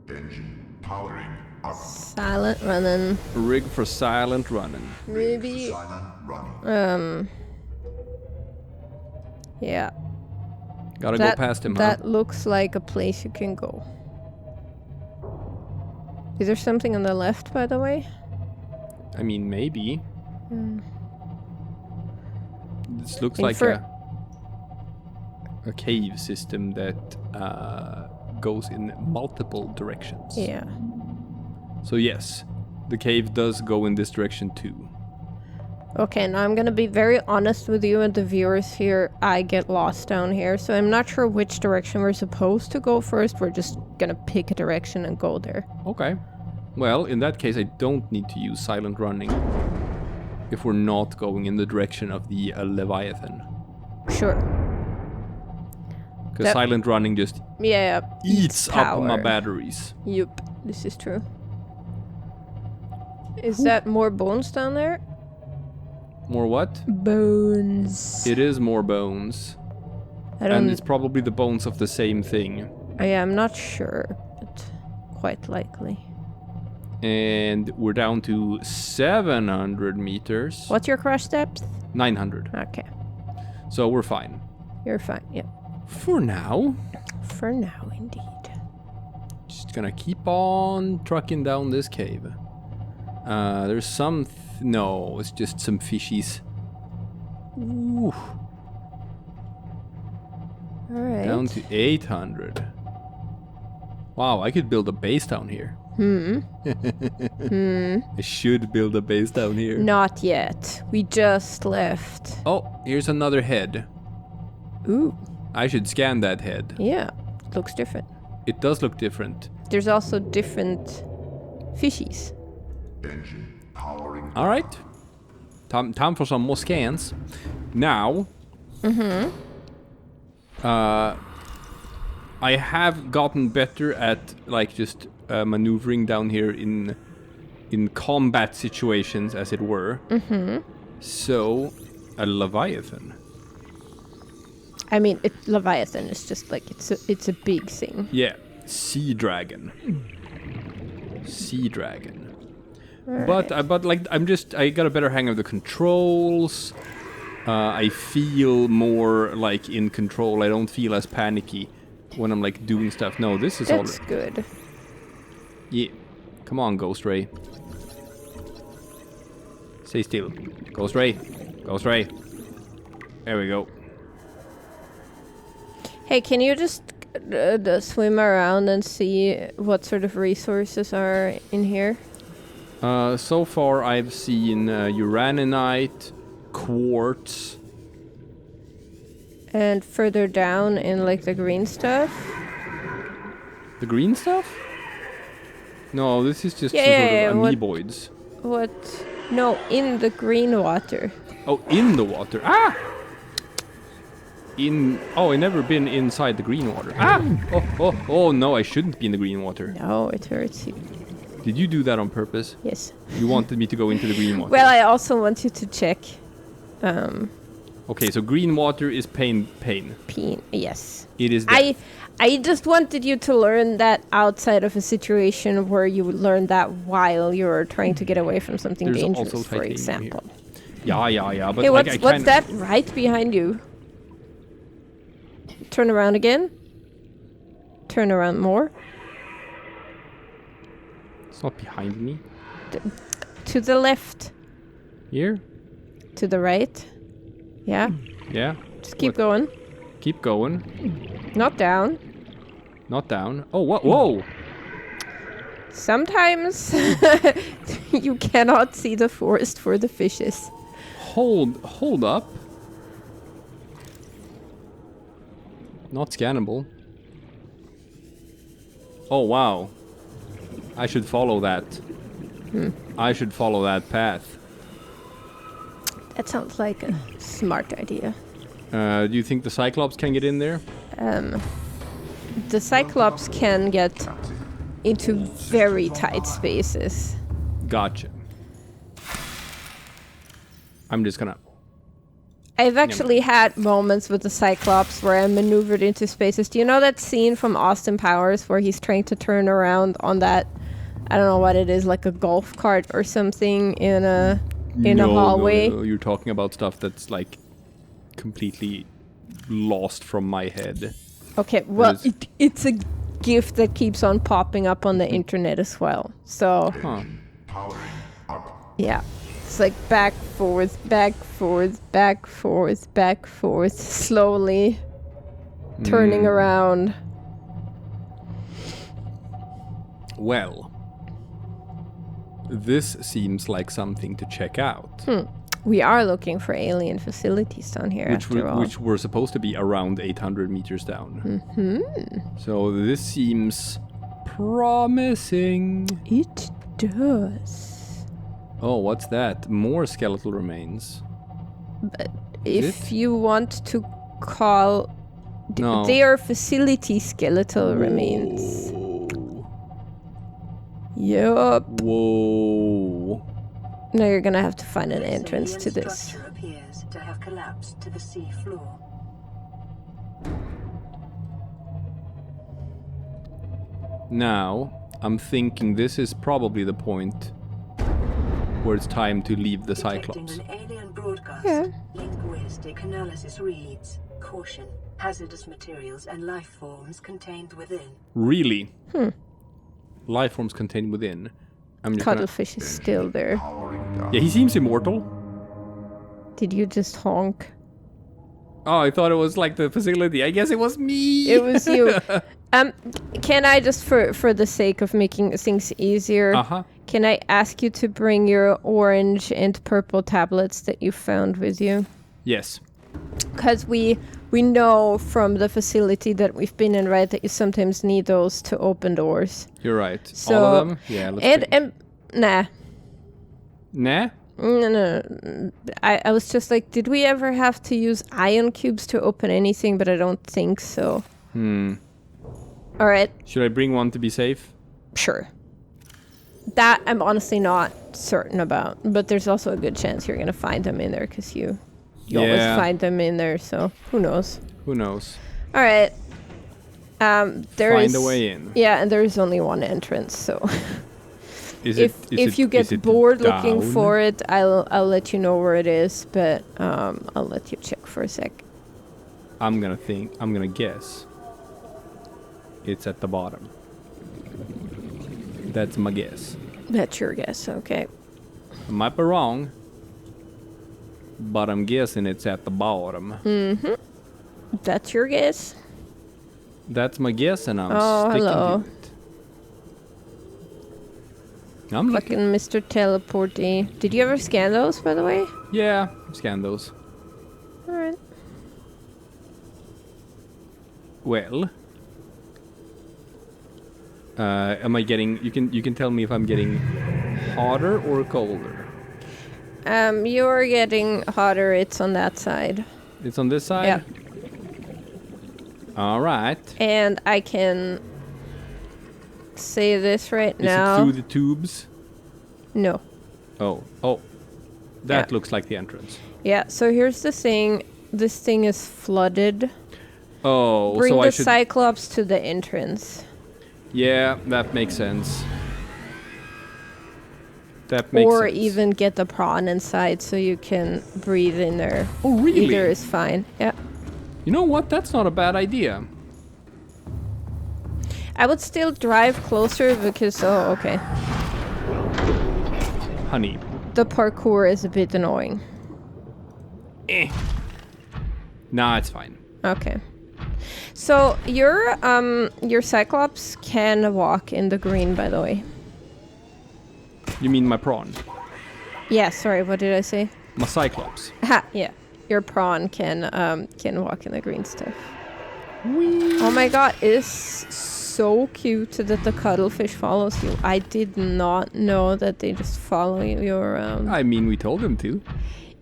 Engine powering up. Silent running. Rig for silent running. Maybe. Silent running. Yeah. Gotta go past him, huh? That looks like a place you can go. Is there something on the left, by the way? I mean, maybe. This looks And like a cave system that goes in multiple directions. Yeah. So yes, the cave does go in this direction too. Okay, now I'm gonna be very honest with you and the viewers here. I get lost down here, so I'm not sure which direction we're supposed to go first. We're just gonna pick a direction and go there. Okay. Well, in that case, I don't need to use silent running if we're not going in the direction of the Leviathan. Sure. Because silent running just eats up my power. batteries. Yup, this is true. Is that more bones down there? More what? Bones. It is more bones. And it's probably the bones of the same thing. I'm not sure, but quite likely. And we're down to 700 meters. What's your crush depth? 900. Okay, So we're fine. you're fine. Yeah. For now. For now, indeed. Just gonna keep on trucking down this cave. There's some... no, it's just some fishies. Ooh. Alright. Down to 800. Wow, I could build a base down here. I should build a base down here. Not yet. We just left. Oh, here's another head. Ooh. I should scan that head. Yeah. Looks different. It does look different. There's also different fishies. Engine powering. All right. Time for some more scans. Now. I have gotten better at like just maneuvering down here in combat situations, as it were. So, a Leviathan. I mean, Leviathan is just like it's a big thing. Yeah, sea dragon. Sea dragon. But like I got a better hang of the controls. I feel more like in control. I don't feel as panicky when I'm like doing stuff. No, this is That's good. Yeah. Come on, Ghost Ray. Stay still. Ghost Ray. Ghost Ray. There we go. Hey, can you just swim around and see what sort of resources are in here? So far I've seen uraninite, quartz. And further down in like the green stuff? The green stuff? No, this is just Yeah, sort yeah, of yeah, amoeboids. What? No, in the green water. Oh, in the water. Ah! I've never been inside the green water. Ah! Oh, no, I shouldn't be in the green water. No, it hurts you. Did you do that on purpose? Yes. You wanted me to go into the green water? Well, I also want you to check. Okay, so green water is pain. Yes. It is death. I just wanted you to learn that outside of a situation where you would learn that while you're trying to get away from something There's dangerous, also for titanium example. here. Yeah. But Hey, like, what's that right behind you? Turn around again. Turn around more. It's not behind me. To the left. Here? To the right. Yeah. Yeah. Just keep What? going. Keep going. Not down. Not down. Oh, what? Whoa! Sometimes you cannot see the forest for the fishes. Hold up. Not scannable. Oh, wow. I should follow that. I should follow that path. That sounds like a smart idea. Do you think the Cyclops can get in there? The Cyclops can get into very tight spaces. Gotcha. I'm just gonna I've actually had moments with the Cyclops where I maneuvered into spaces. Do you know that scene from Austin Powers where he's trying to turn around on that, I don't know what it is, like a golf cart or something in a hallway? No, you're talking about stuff that's like completely lost from my head. Okay, well, it's a GIF that keeps on popping up on the internet as well. So, Powering up. yeah. It's like back, forth, back, forth, back, forth, back, forth, slowly turning around. Well, this seems like something to check out. We are looking for alien facilities down here, after all. Which were supposed to be around 800 meters down. So this seems promising. It does. Oh, what's that? More skeletal remains. But Is if you want to call... No. They are facility skeletal remains. Whoa. Yup. Whoa. Now you're gonna have to find an entrance to this. Structure appears to have collapsed to the sea floor. Now, I'm thinking this is probably the point where it's time to leave the Detecting Cyclops. an alien broadcast. Yeah. Linguistic analysis reads, caution, hazardous materials and life forms contained within. Really? Life forms contained within. I'm just gonna... Cuttlefish is still there. Powering down. Yeah, he seems immortal. Did you just honk? Oh, I thought it was like the facility. I guess it was me. It was you. Can I just, for the sake of making things easier, can I ask you to bring your orange and purple tablets that you found with you? Yes. Because we know from the facility that we've been in, right, that you sometimes need those to open doors. You're right. So, all of them? Yeah, let's and nah. Nah? No. I was just like, did we ever have to use ion cubes to open anything? But I don't think so. All right. Should I bring one to be safe? Sure. That I'm honestly not certain about. But there's also a good chance you're going to find them in there because you always find them in there. So who knows? Who knows? All right. Find a way in. Yeah, and there is only one entrance. So if you get is it bored looking down? for it, I'll let you know where it is. But I'll let you check for a sec. I'm gonna guess. It's at the bottom. That's my guess. That's your guess. Okay. I might be wrong, but I'm guessing it's at the bottom. That's your guess. That's my guess, and I'm sticking hello. to it. I'm looking. Fucking Mr. Teleporty. Did you ever scan those, by the way? Yeah, scan those. All right. Well, am I getting? You can tell me if I'm getting hotter or colder. You're getting hotter. It's on that side. It's on this side. Yeah. All right. And I can say this right Is now. it through the tubes? No. Oh. That Yeah. looks like the entrance. Yeah. So here's the thing. This thing is flooded. Oh, Bring so the I should. Cyclops to the entrance. Yeah, that makes sense. That makes Or sense. even get the prawn inside so you can breathe in there. Oh, really? Either is fine. Yeah. You know what? That's not a bad idea. I would still drive closer because, okay. Honey. The parkour is a bit annoying. Nah, it's fine. Okay. So your Cyclops can walk in the green, by the way. You mean my prawn? Yeah, sorry, what did I say? My Cyclops. Ha, yeah. Your prawn can walk in the green stuff. Oh my god, it is so cute that the cuttlefish follows you. I did not know that they just follow you around. I mean, we told him to.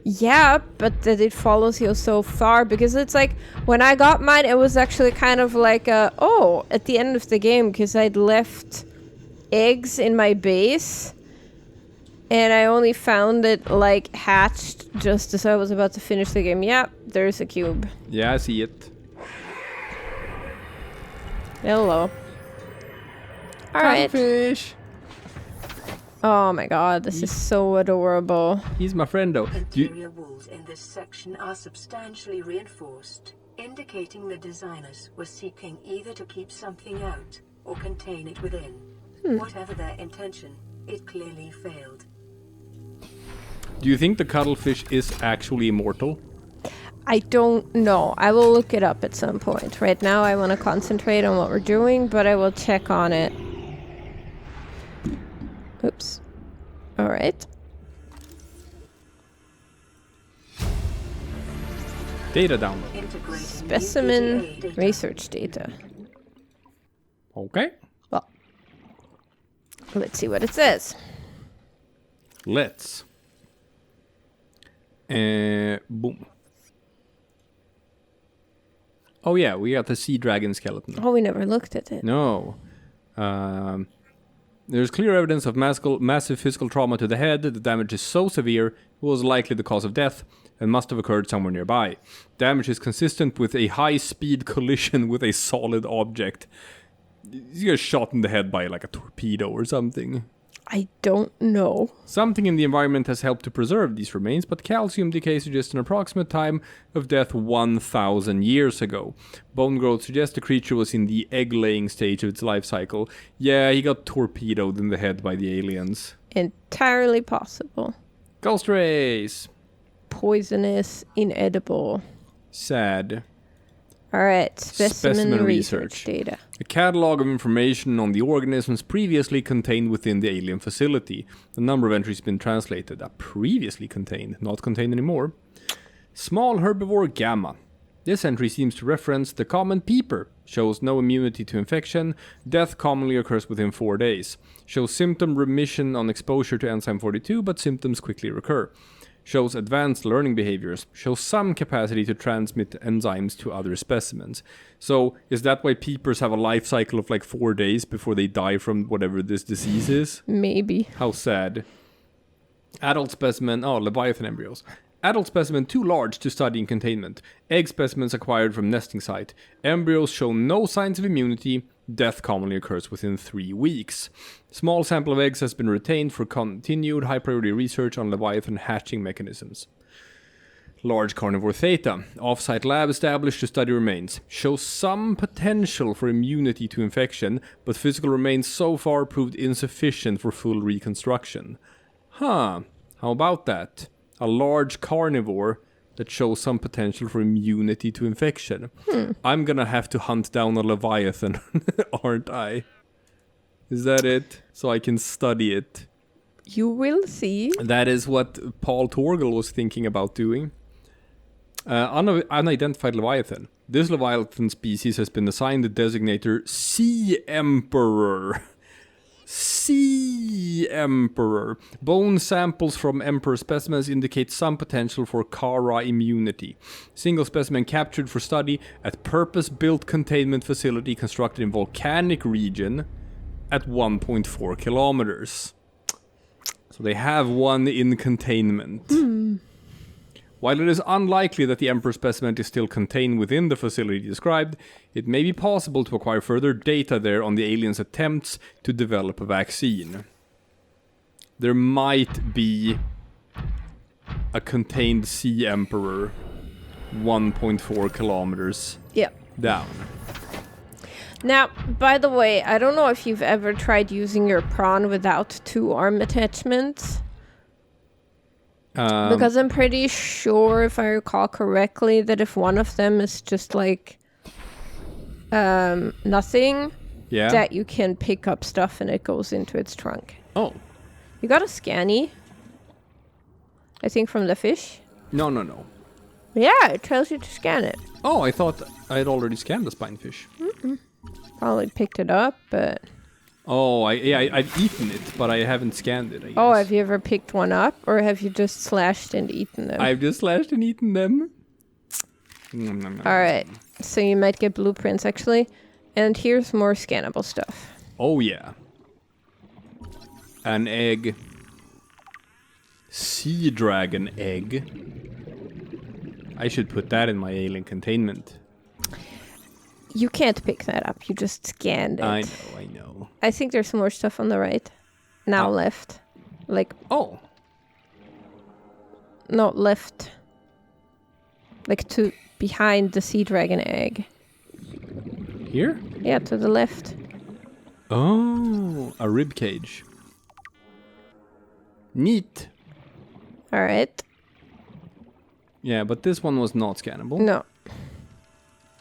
Yeah, but that it follows you so far, because it's like when I got mine, it was actually kind of like at the end of the game, because I'd left eggs in my base, And I only found it, like, hatched just as I was about to finish the game. Yep, there's a cube. Yeah, I see it. Hello. Alright. Fish. Oh my god, this is so adorable. He's my friend, though. Interior walls in this section are substantially reinforced, indicating the designers were seeking either to keep something out or contain it within. Whatever their intention, it clearly failed. Do you think the cuttlefish is actually immortal? I don't know. I will look it up at some point. Right now I want to concentrate on what we're doing, but I will check on it. Oops. Alright. Data download. Integrating Specimen new data. research data. Okay. Well, let's see what it says. Let's. Boom. Oh yeah, we got the sea dragon skeleton. Oh, we never looked at it. No. There's clear evidence of massive physical trauma to the head. The damage is so severe, it was likely the cause of death and must have occurred somewhere nearby. Damage is consistent with a high-speed collision with a solid object. You get shot in the head by like a torpedo or something. I don't know. Something in the environment has helped to preserve these remains, but calcium decay suggests an approximate time of death 1,000 years ago. Bone growth suggests the creature was in the egg-laying stage of its life cycle. Yeah, he got torpedoed in the head by the aliens. Entirely possible. Ghost rays! Poisonous, inedible. Sad. Alright, specimen research. research data. A catalog of information on the organisms previously contained within the alien facility. The number of entries has been translated. Previously contained, not contained anymore. Small herbivore gamma. This entry seems to reference the common peeper. Shows no immunity to infection. Death commonly occurs within 4 days. Shows symptom remission on exposure to enzyme 42, but symptoms quickly recur. Shows advanced learning behaviors. Shows some capacity to transmit enzymes to other specimens. So, is that why peepers have a life cycle of like 4 days before they die from whatever this disease is? Maybe. How sad. Adult specimen, Leviathan embryos. Adult specimen too large to study in containment. Egg specimens acquired from nesting site. Embryos show no signs of immunity. Death commonly occurs within 3 weeks. Small sample of eggs has been retained for continued high-priority research on Leviathan hatching mechanisms. Large carnivore theta. Off-site lab established to study remains. Shows some potential for immunity to infection, but physical remains so far proved insufficient for full reconstruction. Huh. How about that? A large carnivore that shows some potential for immunity to infection. I'm gonna have to hunt down a Leviathan, aren't I? Is that it? So I can study it. You will see. That is what Paul Torgel was thinking about doing. Unidentified Leviathan. This Leviathan species has been assigned the designator Sea Emperor. Sea Emperor. Bone samples from Emperor specimens indicate some potential for Kara immunity. Single specimen captured for study at purpose-built containment facility constructed in volcanic region at 1.4 kilometers. So they have one in containment. While it is unlikely that the Emperor specimen is still contained within the facility described, it may be possible to acquire further data there on the aliens' attempts to develop a vaccine. There might be a contained Sea Emperor 1.4 kilometers down. Now, by the way, I don't know if you've ever tried using your prawn without 2 arm attachments. Because I'm pretty sure, if I recall correctly, that if one of them is just like nothing, that you can pick up stuff and it goes into its trunk. Oh. You got a scanny, I think, from the fish. No. Yeah, it tells you to scan it. Oh, I thought I had already scanned the spinefish. Probably picked it up, but... Oh, I've eaten it, but I haven't scanned it, I guess. Oh, have you ever picked one up, or have you just slashed and eaten them? I've just slashed and eaten them. Alright, so you might get blueprints, actually. And here's more scannable stuff. Oh, yeah. An egg. Sea dragon egg. I should put that in my alien containment. You can't pick that up. You just scanned it. I know. I think there's more stuff on the right. Now left. Like, Oh. not left. Like to behind the sea dragon egg. Here? Yeah, to the left. Oh, a rib cage. Neat. All right. Yeah, but this one was not scannable. No.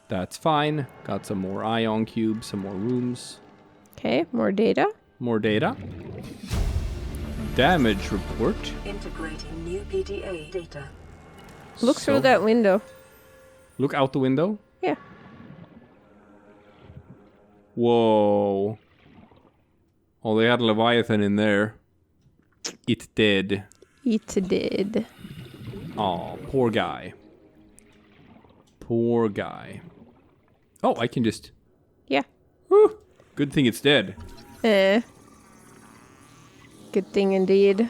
That's fine. Got some more ion cubes, some more rooms. Okay, more data. More data. Damage report. Integrating new PDA data. Look So- through that window. Look out the window. Yeah. Whoa. Oh, they had a Leviathan in there. It did. It did. Oh, poor guy. Poor guy. Oh, I can just... Yeah. Whew. Good thing it's dead. Good thing indeed.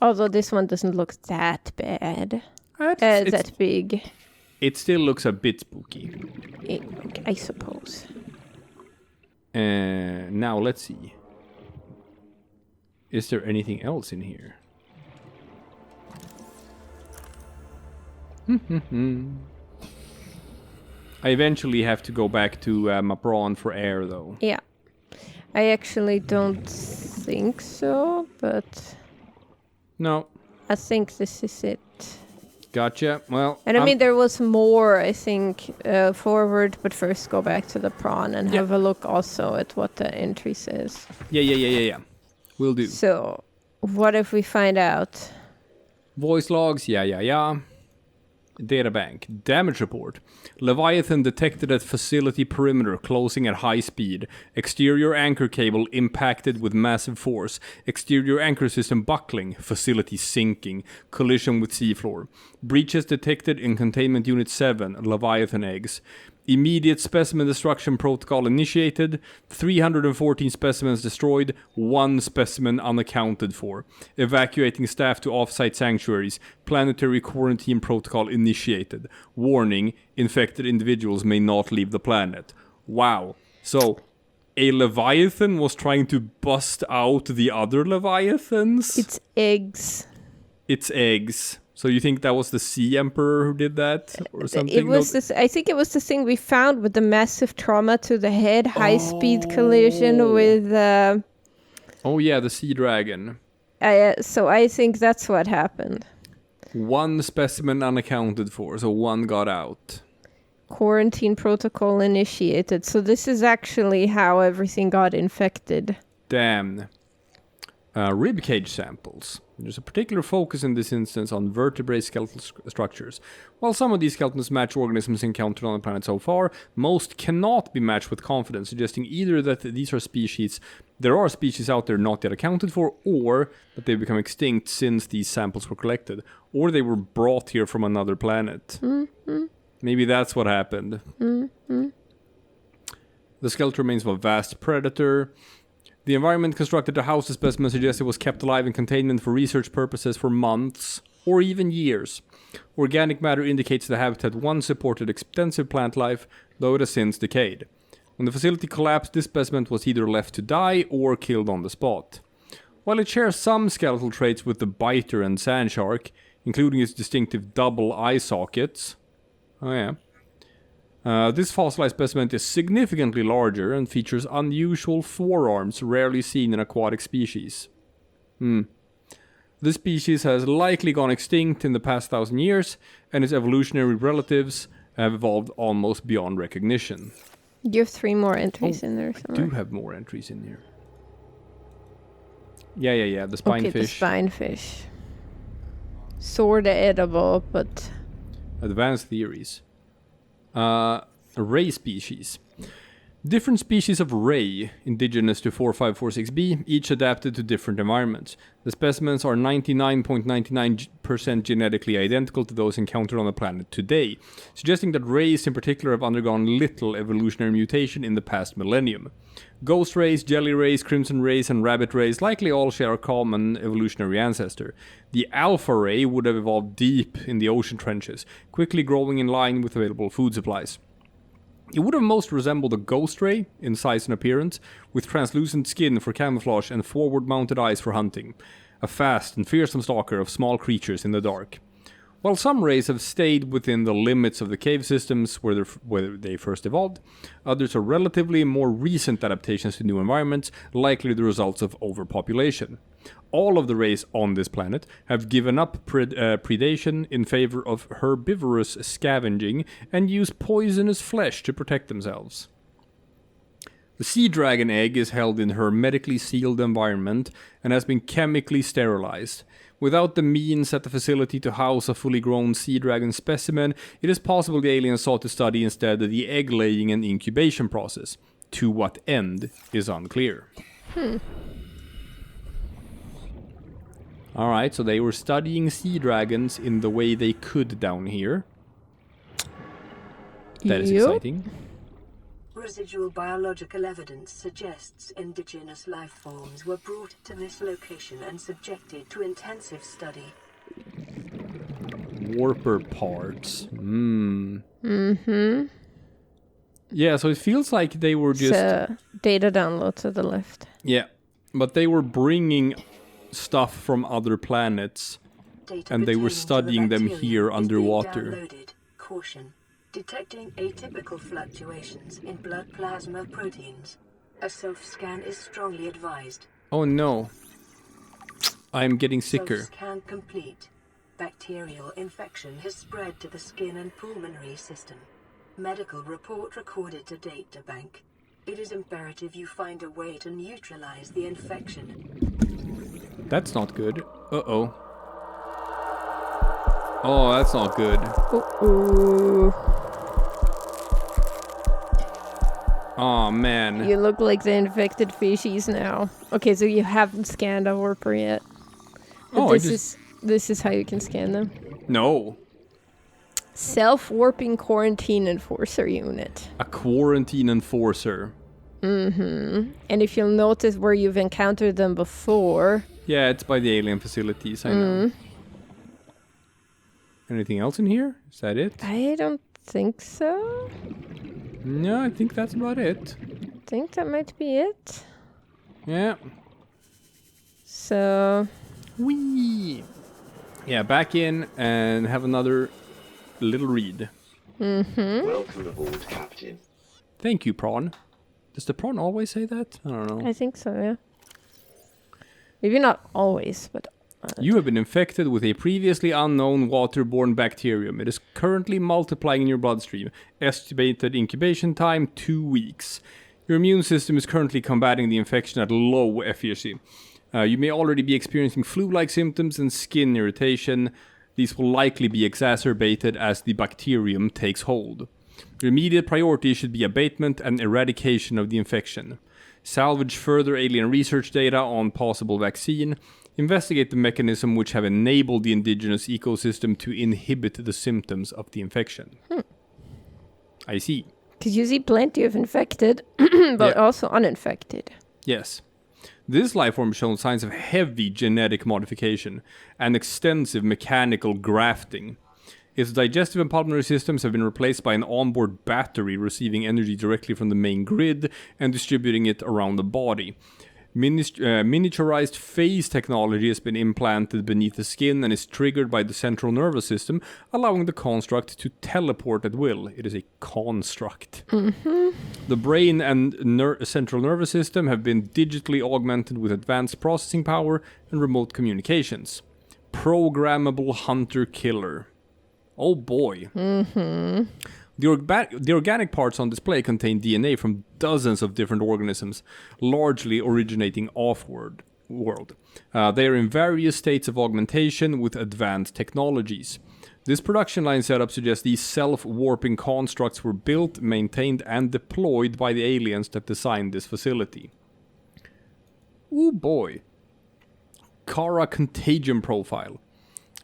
Although this one doesn't look that bad. That big. It still looks a bit spooky. I suppose. Now, let's see. Is there anything else in here? I eventually have to go back to my prawn for air, though. Yeah. I actually don't think so, but No. I think this is it. Gotcha. Well, And I mean, there was more, I think, forward, but first go back to the prawn and have a look also at what the entry says. Yeah. Will do. So, what if we find out? Voice logs, yeah. Databank. Damage report. Leviathan detected at facility perimeter, closing at high speed. Exterior anchor cable impacted with massive force. Exterior anchor system buckling. Facility sinking. Collision with seafloor. Breaches detected in containment unit 7. Leviathan eggs. Immediate specimen destruction protocol initiated. 314 specimens destroyed. 1 specimen unaccounted for. Evacuating staff to off-site sanctuaries. Planetary quarantine protocol initiated. Warning, infected individuals may not leave the planet. Wow. So, a Leviathan was trying to bust out the other Leviathans? It's eggs. It's eggs. So you think that was the Sea Emperor who did that? Or something? It was this. I think it was the thing we found with the massive trauma to the head, high-speed collision with... Oh yeah, the Sea Dragon. So I think that's what happened. 1 specimen unaccounted for, so 1 got out. Quarantine protocol initiated. So this is actually how everything got infected. Damn. Ribcage samples. There's a particular focus in this instance on vertebrate skeletal structures. While some of these skeletons match organisms encountered on the planet so far, most cannot be matched with confidence, suggesting either that there are species out there not yet accounted for, or that they've become extinct since these samples were collected, or they were brought here from another planet. Mm-hmm. Maybe that's what happened. Mm-hmm. The skeleton remains of a vast predator. The environment constructed to house the specimen suggests it was kept alive in containment for research purposes for months, or even years. Organic matter indicates the habitat once supported extensive plant life, though it has since decayed. When the facility collapsed, this specimen was either left to die or killed on the spot. While it shares some skeletal traits with the biter and sand shark, including its distinctive double eye sockets... this fossilized specimen is significantly larger and features unusual forearms rarely seen in aquatic species. This species has likely gone extinct in the past 1,000 years, and its evolutionary relatives have evolved almost beyond recognition. You have 3 more entries in there somewhere. I do have more entries in here. Yeah, the spinefish. Okay, the spinefish. Sorta edible, but... Advanced theories. Ray species. Different species of ray, indigenous to 4546b, each adapted to different environments. The specimens are 99.99% genetically identical to those encountered on the planet today, suggesting that rays in particular have undergone little evolutionary mutation in the past millennium. Ghost rays, jelly rays, crimson rays, and rabbit rays likely all share a common evolutionary ancestor. The alpha ray would have evolved deep in the ocean trenches, quickly growing in line with available food supplies. It would have most resembled a ghost ray in size and appearance, with translucent skin for camouflage and forward-mounted eyes for hunting. A fast and fearsome stalker of small creatures in the dark. While some rays have stayed within the limits of the cave systems where they first evolved, others are relatively more recent adaptations to new environments, likely the results of overpopulation. All of the rays on this planet have given up predation in favor of herbivorous scavenging and use poisonous flesh to protect themselves. The sea dragon egg is held in a hermetically sealed environment and has been chemically sterilized. Without the means at the facility to house a fully grown sea dragon specimen, it is possible the aliens sought to study instead the egg-laying and incubation process. To what end is unclear. Alright, so they were studying sea dragons in the way they could down here. That is exciting. Residual biological evidence suggests indigenous life forms were brought to this location and subjected to intensive study. Warper parts. Yeah, so it feels like they were just... data download to the left. Yeah, but they were bringing stuff from other planets, and they were studying them here underwater. Caution. Detecting atypical fluctuations in blood plasma proteins. A self-scan is strongly advised. Oh no. I'm getting sicker. Self-scan complete. Bacterial infection has spread to the skin and pulmonary system. Medical report recorded to databank. It is imperative you find a way to neutralize the infection. That's not good. Uh-oh. Oh, that's not good. Uh-oh. Oh man. You look like the infected species now. Okay, so you haven't scanned a warper yet. But this is how you can scan them. No. Self-warping quarantine enforcer unit. A quarantine enforcer. And if you'll notice where you've encountered them before... Yeah, it's by the alien facilities, I know. Anything else in here? Is that it? I don't think so. No, I think that's about it. I think that might be it. Yeah. So... Whee! Yeah, back in and have another little read. Welcome aboard, Captain. Thank you, Prawn. Does the prawn always say that? I don't know. I think so, yeah. Maybe not always, but... You have been infected with a previously unknown waterborne bacterium. It is currently multiplying in your bloodstream. Estimated incubation time, 2 weeks. Your immune system is currently combating the infection at low efficacy. You may already be experiencing flu-like symptoms and skin irritation. These will likely be exacerbated as the bacterium takes hold. Your immediate priority should be abatement and eradication of the infection. Salvage further alien research data on possible vaccine. Investigate the mechanism which have enabled the indigenous ecosystem to inhibit the symptoms of the infection. I see. Because you see plenty of infected, but also uninfected. Yes. This life form shows signs of heavy genetic modification and extensive mechanical grafting. Its digestive and pulmonary systems have been replaced by an onboard battery receiving energy directly from the main grid and distributing it around the body. Miniaturized phase technology has been implanted beneath the skin and is triggered by the central nervous system, allowing the construct to teleport at will. It is a construct. The brain and central nervous system have been digitally augmented with advanced processing power and remote communications. Programmable hunter-killer. Oh boy. The organic parts on display contain DNA from dozens of different organisms, largely originating off-world. They are in various states of augmentation with advanced technologies. This production line setup suggests these self-warping constructs were built, maintained, and deployed by the aliens that designed this facility. Ooh boy. Kara Contagion Profile.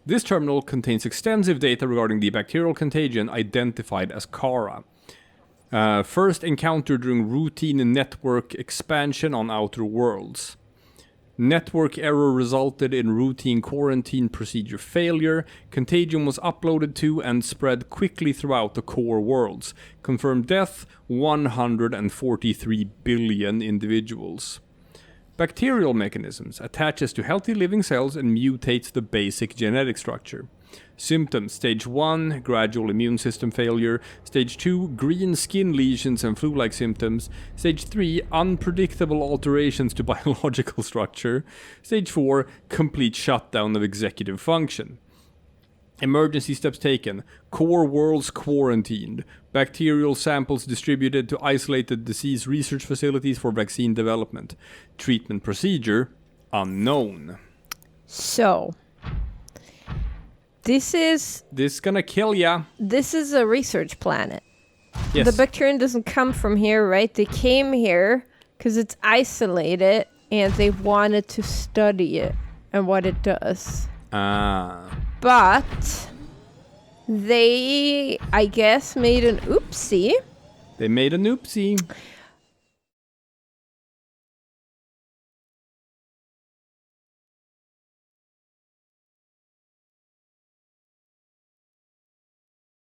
This terminal contains extensive data regarding the bacterial contagion identified as Kara. First encountered during routine network expansion on Outer Worlds. Network error resulted in routine quarantine procedure failure. Contagion was uploaded to and spread quickly throughout the core worlds. Confirmed death, 143 billion individuals. Bacterial mechanisms attaches to healthy living cells and mutates the basic genetic structure. Symptoms: Stage 1, gradual immune system failure. Stage 2, green skin lesions and flu-like symptoms. Stage 3, unpredictable alterations to biological structure. Stage 4, complete shutdown of executive function. Emergency steps taken. Core worlds quarantined. Bacterial samples distributed to isolated disease research facilities for vaccine development. Treatment procedure unknown. So, this gonna kill ya. This is a research planet. Yes. The bacterium doesn't come from here, right? They came here because it's isolated and they wanted to study it and what it does. But they, I guess, made an oopsie. They made an oopsie.